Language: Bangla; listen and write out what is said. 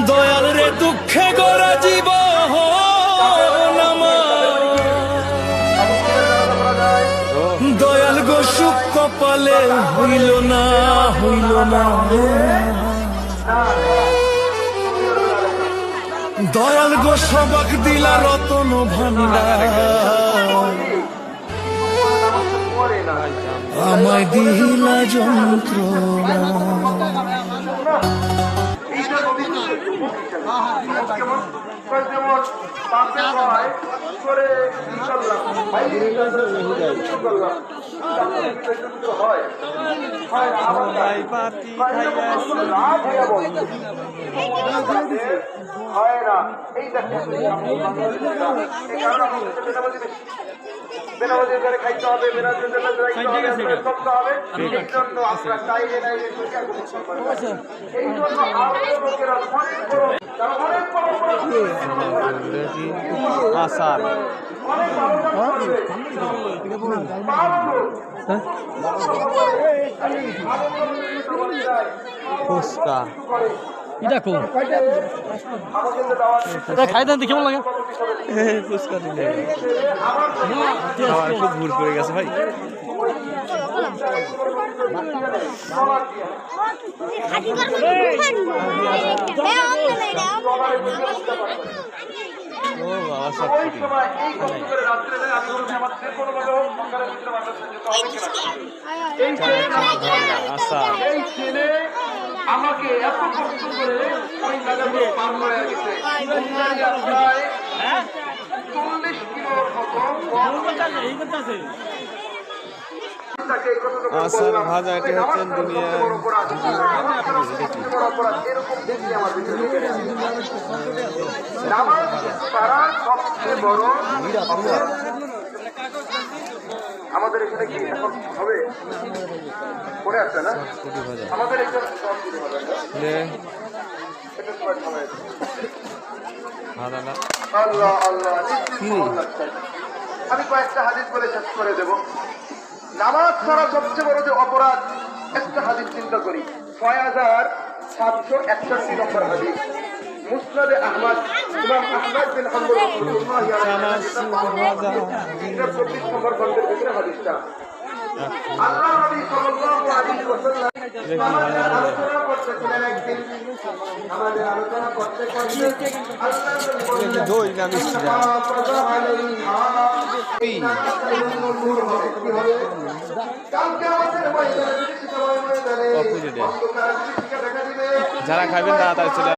দয়াল রে দুঃখে গড়া জীবন দয়াল গো সুখ কপালে হইল না দয়াল গো সবাক দিলা রতন ভান্ডার আমায় দিলা যন্ত্রণা বেনামাজির ঘরে খাইতে হবে, বেনামাজির জন্য করতে হবে। এই জন্য আমরা চাইলে নাই এই জন্য আরো লোকেরা অনেক বড় তারা অনেক বড় আসার ফুচকা এটা কোন খাই দেন কেমন লাগে ফুচকা দিলে আমার খুব ভুল করে গেছে ভাই ও বাবা সব আচ্ছা আমাকে এত কষ্ট করে ওই জায়গাগুলো পার করে গেছে 40 কিলোর মতো আসার ভাজা এটি হচ্ছেন দুনিয়া এরকম দেখি আমার নামাজ তারা সবচেয়ে বড় আমাদের এখানে কি এখন হবে পরে আসছে না আমাদের এখানে আল্লাহ আল্লাহ আমি কয়েকটা হাদিস বলে শেষ করে দেব নামাজ ছাড়া সবচেয়ে বড় যে অপরাধ একটা হাদিস চিন্তা করি ৬৭৬১ নম্বর হাদিস মুসনাদে আহমদ ইমাম আহমদ বিন হাম্বল রাহমাতুল্লাহি আলাইহি ২৪ নম্বর খণ্ডের ভিতরে হাদিসটা আল্লাহ নবী সাল্লাল্লাহু আলাইহি ওয়াসাল্লাম আলোচনা করতেছিলেন একদিন আমাদের আলোচনা করতে করতে আল্লাহ দই না মিষ্টি না যারা খাবেন তাড়াতাড়ি চলে